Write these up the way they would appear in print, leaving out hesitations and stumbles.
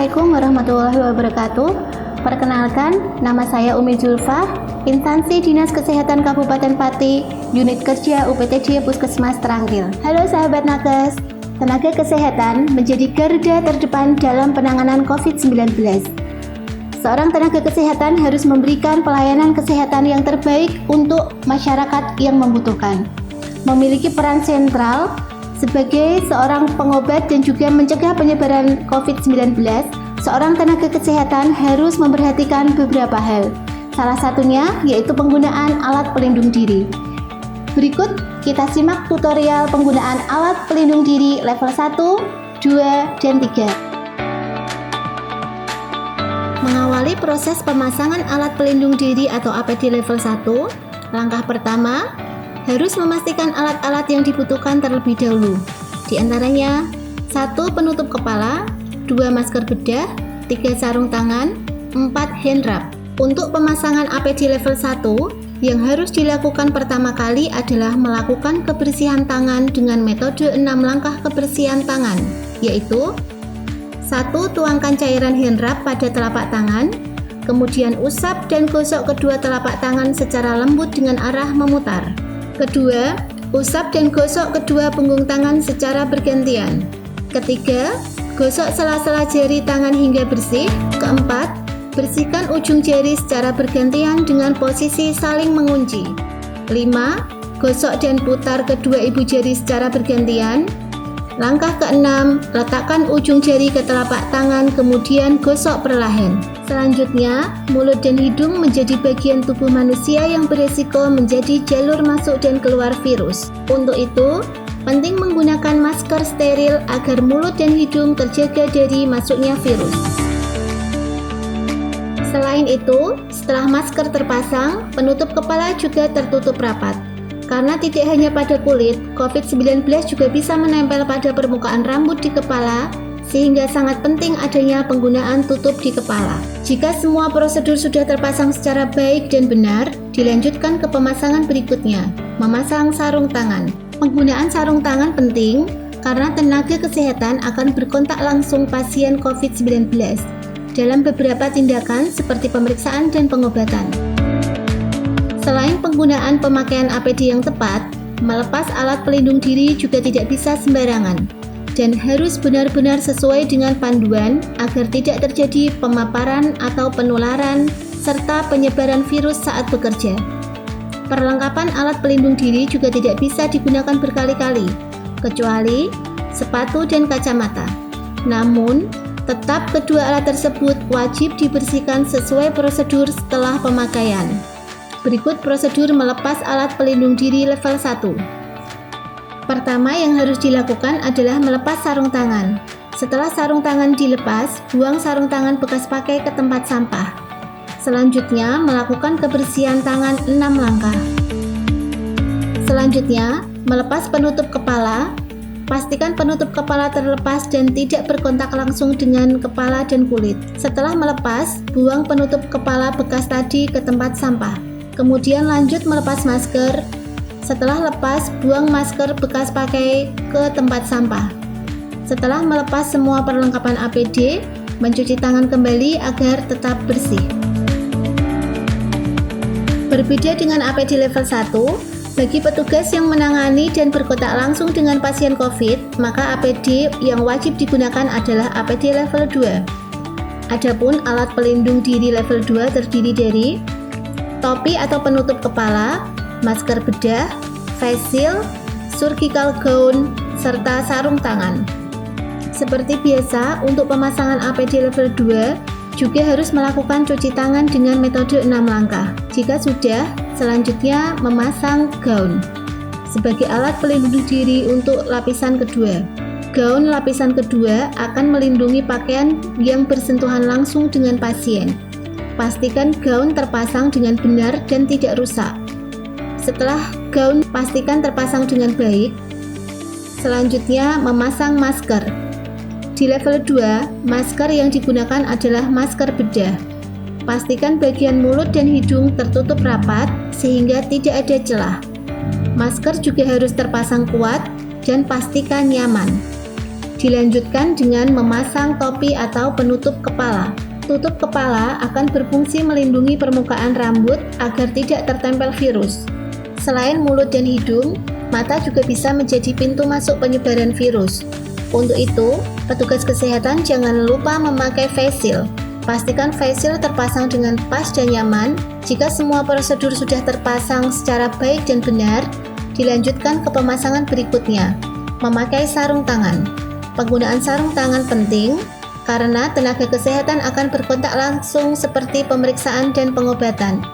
Assalamualaikum warahmatullahi wabarakatuh. Perkenalkan, nama saya Umi Zulfa, Instansi Dinas Kesehatan Kabupaten Pati, Unit Kerja UPTD Puskesmas Terangkil. Halo sahabat nakes, tenaga kesehatan menjadi garda terdepan dalam penanganan COVID-19. Seorang tenaga kesehatan harus memberikan pelayanan kesehatan yang terbaik untuk masyarakat yang membutuhkan. Memiliki peran sentral sebagai seorang pengobat dan juga mencegah penyebaran COVID-19, seorang tenaga kesehatan harus memperhatikan beberapa hal. Salah satunya yaitu penggunaan alat pelindung diri. Berikut kita simak tutorial penggunaan alat pelindung diri level 1, 2, dan 3. Mengawali proses pemasangan alat pelindung diri atau APD level 1, langkah pertama, harus memastikan alat-alat yang dibutuhkan terlebih dahulu. Di antaranya, 1 penutup kepala, 2 masker bedah, 3 sarung tangan, 4 hand wrap. Untuk pemasangan APD level 1, yang harus dilakukan pertama kali adalah melakukan kebersihan tangan dengan metode 6 langkah kebersihan tangan, yaitu 1. Tuangkan cairan hand wrap pada telapak tangan, kemudian usap dan gosok kedua telapak tangan secara lembut dengan arah memutar. Kedua, usap dan gosok kedua punggung tangan secara bergantian. Ketiga, gosok sela-sela jari tangan hingga bersih. Keempat, bersihkan ujung jari secara bergantian dengan posisi saling mengunci. 5. Gosok dan putar kedua ibu jari secara bergantian. Langkah keenam, letakkan ujung jari ke telapak tangan kemudian gosok perlahan. Selanjutnya, mulut dan hidung menjadi bagian tubuh manusia yang beresiko menjadi jalur masuk dan keluar virus. Untuk itu, penting menggunakan masker steril agar mulut dan hidung terjaga dari masuknya virus. Selain itu, setelah masker terpasang, penutup kepala juga tertutup rapat. Karena tidak hanya pada kulit, COVID-19 juga bisa menempel pada permukaan rambut di kepala, sehingga sangat penting adanya penggunaan tutup di kepala. Jika semua prosedur sudah terpasang secara baik dan benar, dilanjutkan ke pemasangan berikutnya, memasang sarung tangan. Penggunaan sarung tangan penting karena tenaga kesehatan akan berkontak langsung pasien COVID-19 dalam beberapa tindakan seperti pemeriksaan dan pengobatan. Selain penggunaan pemakaian APD yang tepat, melepas alat pelindung diri juga tidak bisa sembarangan dan harus benar-benar sesuai dengan panduan agar tidak terjadi pemaparan atau penularan serta penyebaran virus saat bekerja. Perlengkapan alat pelindung diri juga tidak bisa digunakan berkali-kali, kecuali sepatu dan kacamata. Namun, tetap kedua alat tersebut wajib dibersihkan sesuai prosedur setelah pemakaian. Berikut prosedur melepas alat pelindung diri level 1. Pertama yang harus dilakukan adalah melepas sarung tangan. Setelah sarung tangan dilepas, buang sarung tangan bekas pakai ke tempat sampah. Selanjutnya, melakukan kebersihan tangan 6 langkah. Selanjutnya, melepas penutup kepala. Pastikan penutup kepala terlepas dan tidak berkontak langsung dengan kepala dan kulit. Setelah melepas, buang penutup kepala bekas tadi ke tempat sampah. Kemudian lanjut melepas masker. Setelah lepas, buang masker bekas pakai ke tempat sampah. Setelah melepas semua perlengkapan APD, mencuci tangan kembali agar tetap bersih. Berbeda dengan APD level 1, bagi petugas yang menangani dan berkontak langsung dengan pasien COVID, maka APD yang wajib digunakan adalah APD level 2. Adapun alat pelindung diri level 2 terdiri dari topi atau penutup kepala, masker bedah, face shield, surgical gown, serta sarung tangan. Seperti biasa, untuk pemasangan APD level 2 juga harus melakukan cuci tangan dengan metode 6 langkah. Jika sudah, selanjutnya memasang gaun sebagai alat pelindung diri untuk lapisan kedua. Gaun lapisan kedua akan melindungi pakaian yang bersentuhan langsung dengan pasien. Pastikan gaun terpasang dengan benar dan tidak rusak. Setelah gaun pastikan terpasang dengan baik. Selanjutnya memasang masker. Di level 2, masker yang digunakan adalah masker bedah. Pastikan bagian mulut dan hidung tertutup rapat sehingga tidak ada celah. Masker juga harus terpasang kuat dan pastikan nyaman. Dilanjutkan dengan memasang topi atau penutup kepala. Tutup kepala akan berfungsi melindungi permukaan rambut agar tidak tertempel virus. Selain mulut dan hidung, mata juga bisa menjadi pintu masuk penyebaran virus. Untuk itu, petugas kesehatan jangan lupa memakai face shield. Pastikan face shield terpasang dengan pas dan nyaman. Jika semua prosedur sudah terpasang secara baik dan benar, dilanjutkan ke pemasangan berikutnya, memakai sarung tangan. Penggunaan sarung tangan penting karena tenaga kesehatan akan berkontak langsung seperti pemeriksaan dan pengobatan.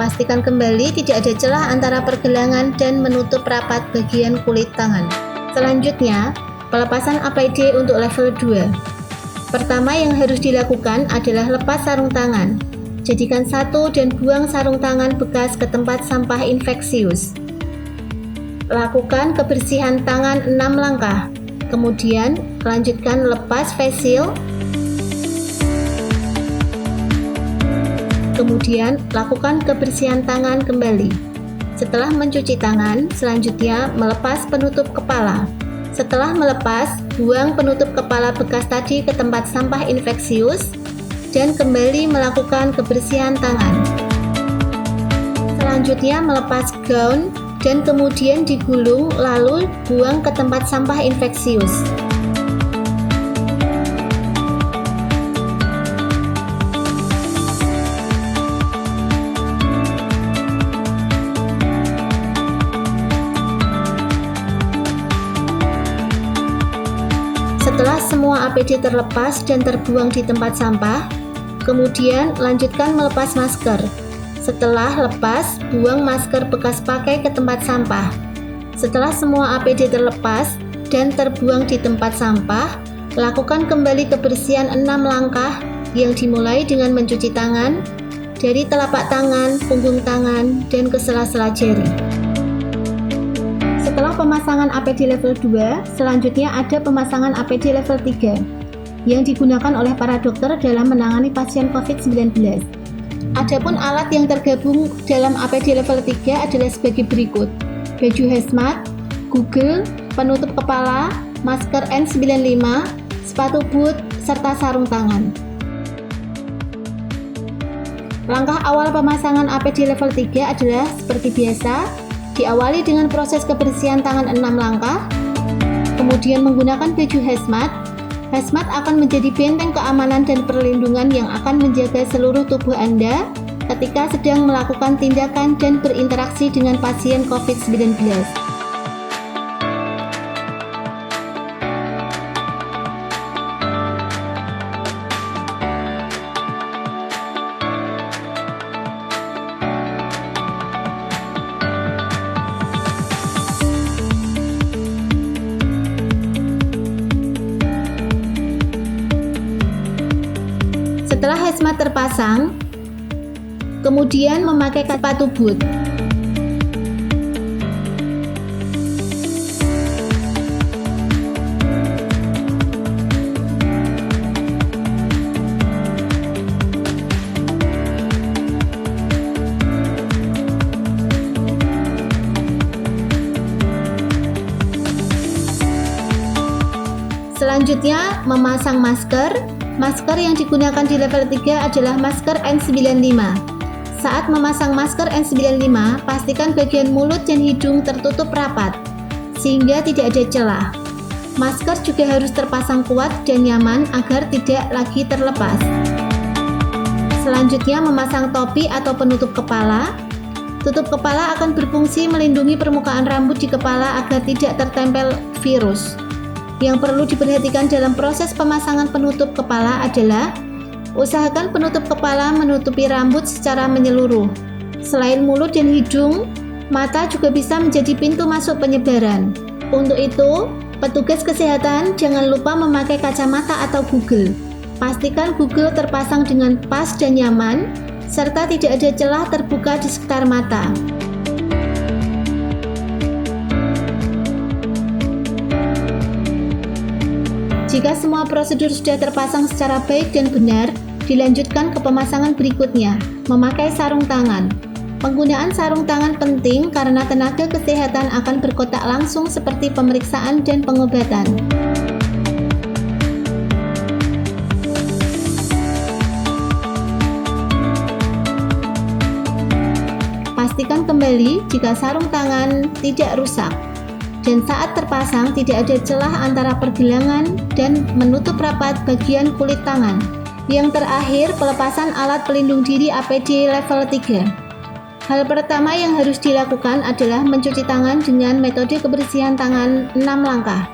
Pastikan kembali tidak ada celah antara pergelangan dan menutup rapat bagian kulit tangan. Selanjutnya, pelepasan APD untuk level 2. Pertama yang harus dilakukan adalah lepas sarung tangan. Jadikan satu dan buang sarung tangan bekas ke tempat sampah infeksius. Lakukan kebersihan tangan 6 langkah. Kemudian, lanjutkan lepas face shield. Kemudian, lakukan kebersihan tangan kembali. Setelah mencuci tangan, selanjutnya melepas penutup kepala. Setelah melepas, buang penutup kepala bekas tadi ke tempat sampah infeksius dan kembali melakukan kebersihan tangan. Selanjutnya melepas gaun dan kemudian digulung lalu buang ke tempat sampah infeksius. Setelah semua APD terlepas dan terbuang di tempat sampah, kemudian lanjutkan melepas masker. Setelah lepas, buang masker bekas pakai ke tempat sampah. Setelah semua APD terlepas dan terbuang di tempat sampah, lakukan kembali kebersihan 6 langkah yang dimulai dengan mencuci tangan dari telapak tangan, punggung tangan, dan ke sela-sela jari. Setelah pemasangan APD level 2, selanjutnya ada pemasangan APD level 3 yang digunakan oleh para dokter dalam menangani pasien COVID-19. Adapun alat yang tergabung dalam APD level 3 adalah sebagai berikut: baju hazmat, goggle, penutup kepala, masker N95, sepatu boot, serta sarung tangan. Langkah awal pemasangan APD level 3 adalah seperti biasa, diawali dengan proses kebersihan tangan 6 langkah, kemudian menggunakan baju hazmat. Hazmat akan menjadi benteng keamanan dan perlindungan yang akan menjaga seluruh tubuh Anda ketika sedang melakukan tindakan dan berinteraksi dengan pasien COVID-19. Setelah hazmat terpasang, kemudian memakai sepatu boot. Selanjutnya, memasang masker. Masker yang digunakan di level 3 adalah masker N95. Saat memasang masker N95, pastikan bagian mulut dan hidung tertutup rapat, sehingga tidak ada celah. Masker juga harus terpasang kuat dan nyaman agar tidak lagi terlepas. Selanjutnya, memasang topi atau penutup kepala. Tutup kepala akan berfungsi melindungi permukaan rambut di kepala agar tidak tertempel virus. Yang perlu diperhatikan dalam proses pemasangan penutup kepala adalah usahakan penutup kepala menutupi rambut secara menyeluruh. Selain mulut dan hidung, mata juga bisa menjadi pintu masuk penyebaran. Untuk itu, petugas kesehatan jangan lupa memakai kacamata atau goggle. Pastikan goggle terpasang dengan pas dan nyaman, serta tidak ada celah terbuka di sekitar mata. Jika semua prosedur sudah terpasang secara baik dan benar, dilanjutkan ke pemasangan berikutnya, memakai sarung tangan. Penggunaan sarung tangan penting karena tenaga kesehatan akan berkontak langsung seperti pemeriksaan dan pengobatan. Pastikan kembali jika sarung tangan tidak rusak. Dan saat terpasang tidak ada celah antara pergelangan dan menutup rapat bagian kulit tangan. Yang terakhir, pelepasan alat pelindung diri APD level 3. Hal pertama yang harus dilakukan adalah mencuci tangan dengan metode kebersihan tangan 6 langkah.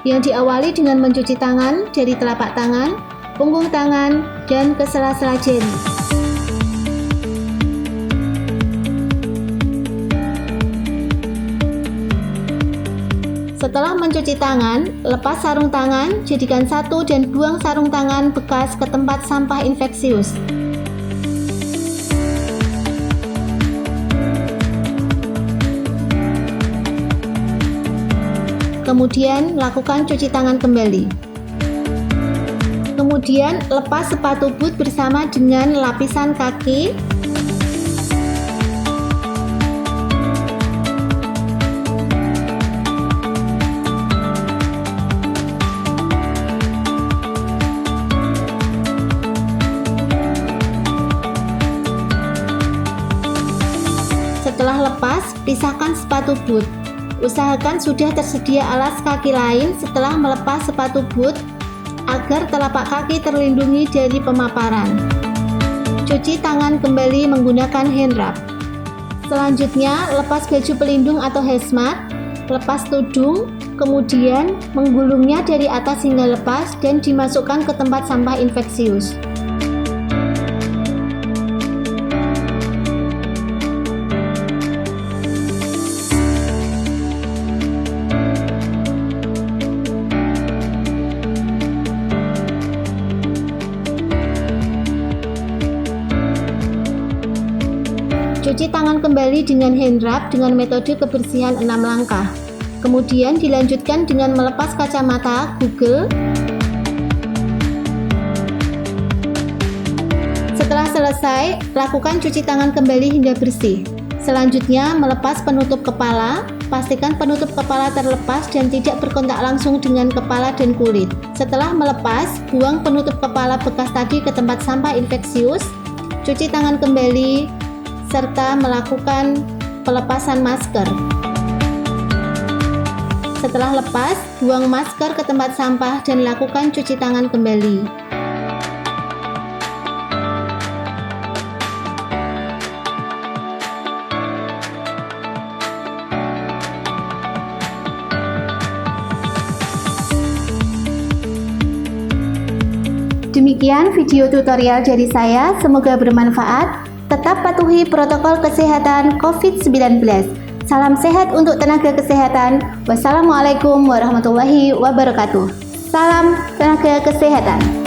Yang diawali dengan mencuci tangan dari telapak tangan, punggung tangan, dan ke sela-sela jari. Setelah mencuci tangan, lepas sarung tangan, jadikan satu dan buang sarung tangan bekas ke tempat sampah infeksius. Kemudian lakukan cuci tangan kembali. Kemudian lepas sepatu boot bersama dengan lapisan kaki. Setelah lepas, pisahkan sepatu boot. Usahakan sudah tersedia alas kaki lain setelah melepas sepatu boot agar telapak kaki terlindungi dari pemaparan. Cuci tangan kembali menggunakan hand wrap. Selanjutnya, lepas baju pelindung atau hazmat, lepas tudung, kemudian menggulungnya dari atas hingga lepas dan dimasukkan ke tempat sampah infeksius. Cuci tangan kembali dengan hand wrap dengan metode kebersihan 6 langkah. Kemudian dilanjutkan dengan melepas kacamata Google. Setelah selesai, lakukan cuci tangan kembali hingga bersih. Selanjutnya, melepas penutup kepala. Pastikan penutup kepala terlepas dan tidak berkontak langsung dengan kepala dan kulit. Setelah melepas, buang penutup kepala bekas tadi ke tempat sampah infeksius. Cuci tangan kembali serta melakukan pelepasan masker. Setelah lepas, buang masker ke tempat sampah dan lakukan cuci tangan kembali. Demikian video tutorial dari saya, semoga bermanfaat. Tetap patuhi protokol kesehatan COVID-19. Salam sehat untuk tenaga kesehatan. Wassalamualaikum warahmatullahi wabarakatuh. Salam tenaga kesehatan.